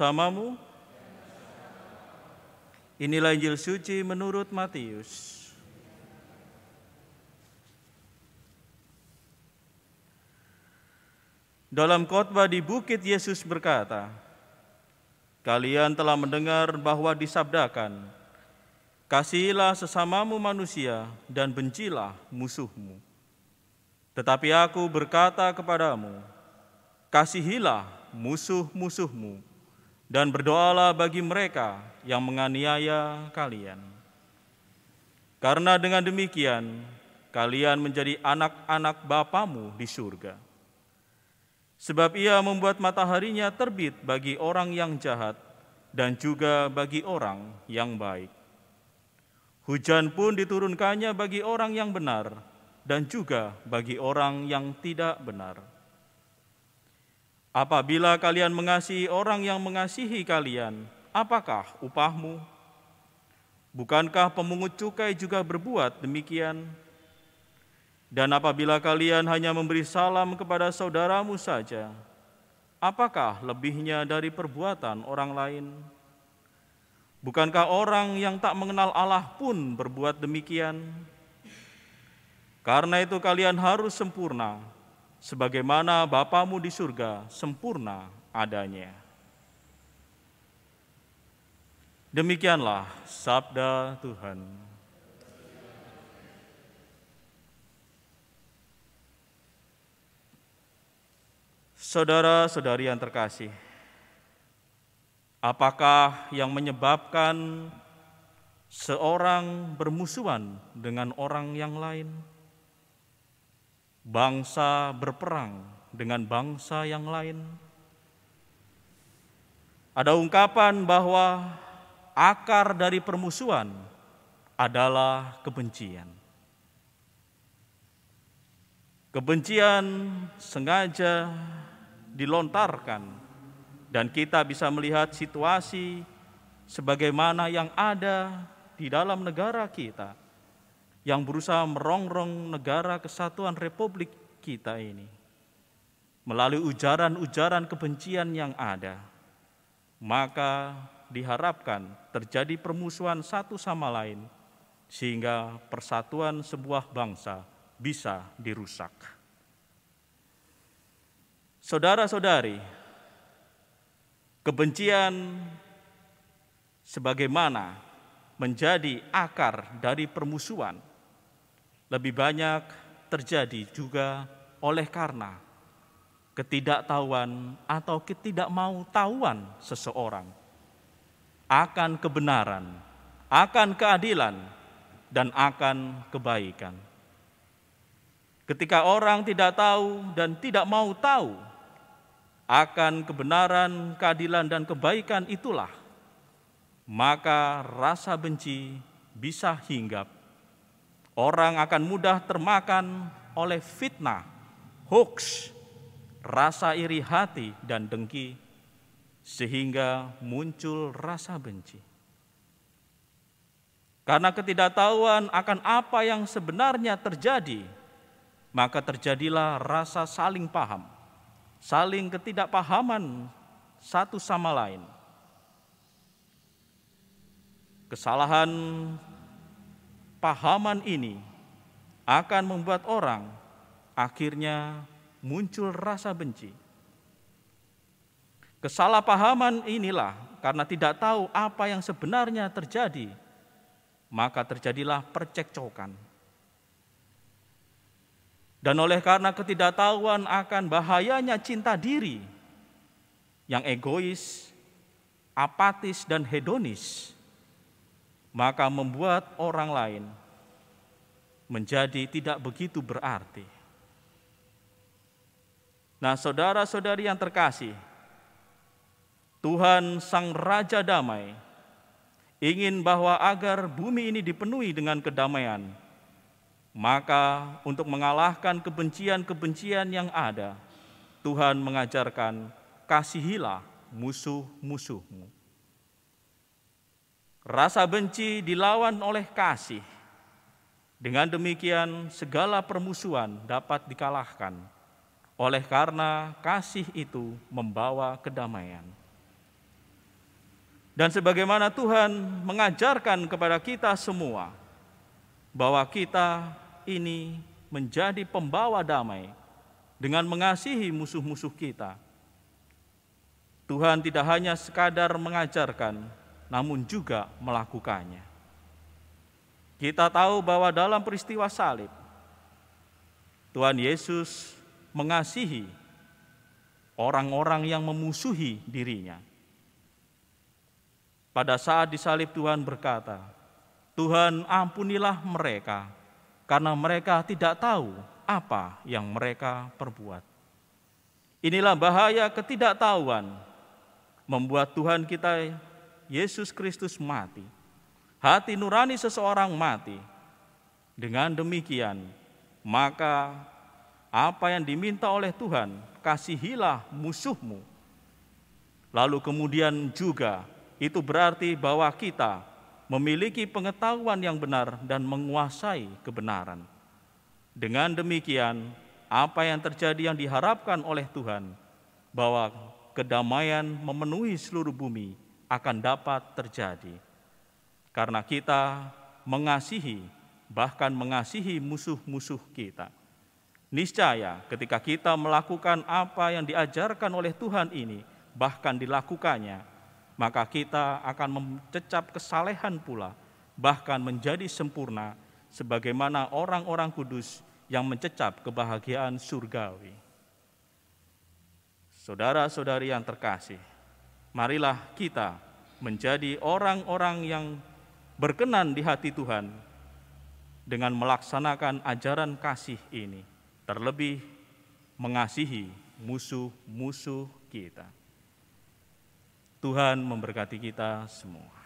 bersamamu. Inilah Injil suci menurut Matius. Dalam khotbah di bukit, Yesus berkata, "Kalian telah mendengar bahwa disabdakan, kasihilah sesamamu manusia dan bencilah musuhmu. Tetapi aku berkata kepadamu, kasihilah musuh-musuhmu dan berdoalah bagi mereka yang menganiaya kalian. Karena dengan demikian, kalian menjadi anak-anak Bapamu di surga. Sebab Ia membuat mataharinya terbit bagi orang yang jahat dan juga bagi orang yang baik. Hujan pun diturunkannya bagi orang yang benar dan juga bagi orang yang tidak benar. Apabila kalian mengasihi orang yang mengasihi kalian, apakah upahmu? Bukankah pemungut cukai juga berbuat demikian? Dan apabila kalian hanya memberi salam kepada saudaramu saja, apakah lebihnya dari perbuatan orang lain? Bukankah orang yang tak mengenal Allah pun berbuat demikian? Karena itu kalian harus sempurna, sebagaimana Bapamu di surga sempurna adanya." Demikianlah sabda Tuhan. Saudara-saudari yang terkasih, apakah yang menyebabkan seorang bermusuhan dengan orang yang lain? Bangsa berperang dengan bangsa yang lain? Ada ungkapan bahwa akar dari permusuhan adalah kebencian. Kebencian sengaja dilontarkan, dan kita bisa melihat situasi sebagaimana yang ada di dalam negara kita, yang berusaha merongrong negara kesatuan Republik kita ini melalui ujaran-ujaran kebencian yang ada. Maka diharapkan terjadi permusuhan satu sama lain sehingga persatuan sebuah bangsa bisa dirusak. Saudara-saudari, kebencian sebagaimana menjadi akar dari permusuhan lebih banyak terjadi juga oleh karena ketidaktahuan atau ketidakmautawan seseorang akan kebenaran, akan keadilan, dan akan kebaikan. Ketika orang tidak tahu dan tidak mau tahu akan kebenaran, keadilan, dan kebaikan itulah, maka rasa benci bisa hinggap. Orang akan mudah termakan oleh fitnah, hoax, rasa iri hati, dan dengki, sehingga muncul rasa benci. Karena ketidaktahuan akan apa yang sebenarnya terjadi, maka terjadilah rasa saling paham, saling ketidakpahaman satu sama lain. Kesalahan pahaman ini akan membuat orang akhirnya muncul rasa benci. Kesalahpahaman inilah karena tidak tahu apa yang sebenarnya terjadi, maka terjadilah percekcokan. Dan oleh karena ketidaktahuan akan bahayanya cinta diri yang egois, apatis, dan hedonis, maka membuat orang lain menjadi tidak begitu berarti. Nah, saudara-saudari yang terkasih, Tuhan Sang Raja Damai ingin bahwa agar bumi ini dipenuhi dengan kedamaian. Maka untuk mengalahkan kebencian-kebencian yang ada, Tuhan mengajarkan, kasihilah musuh-musuhmu. Rasa benci dilawan oleh kasih. Dengan demikian segala permusuhan dapat dikalahkan. Oleh karena kasih itu membawa kedamaian. Dan sebagaimana Tuhan mengajarkan kepada kita semua bahwa kita ini menjadi pembawa damai dengan mengasihi musuh-musuh kita. Tuhan tidak hanya sekadar mengajarkan, namun juga melakukannya. Kita tahu bahwa dalam peristiwa salib, Tuhan Yesus mengasihi orang-orang yang memusuhi dirinya. Pada saat disalib Tuhan berkata, Tuhan ampunilah mereka, karena mereka tidak tahu apa yang mereka perbuat. Inilah bahaya ketidaktahuan membuat Tuhan kita Yesus Kristus mati. Hati nurani seseorang mati. Dengan demikian, maka apa yang diminta oleh Tuhan, kasihilah musuhmu. Lalu kemudian juga itu berarti bahwa kita memiliki pengetahuan yang benar dan menguasai kebenaran. Dengan demikian, apa yang terjadi yang diharapkan oleh Tuhan, bahwa kedamaian memenuhi seluruh bumi akan dapat terjadi. Karena kita mengasihi, bahkan mengasihi musuh-musuh kita. Niscaya ketika kita melakukan apa yang diajarkan oleh Tuhan ini, bahkan dilakukannya, maka kita akan mencecap kesalehan pula, bahkan menjadi sempurna, sebagaimana orang-orang kudus yang mencecap kebahagiaan surgawi. Saudara-saudari yang terkasih, marilah kita menjadi orang-orang yang berkenan di hati Tuhan dengan melaksanakan ajaran kasih ini, terlebih mengasihi musuh-musuh kita. Tuhan memberkati kita semua.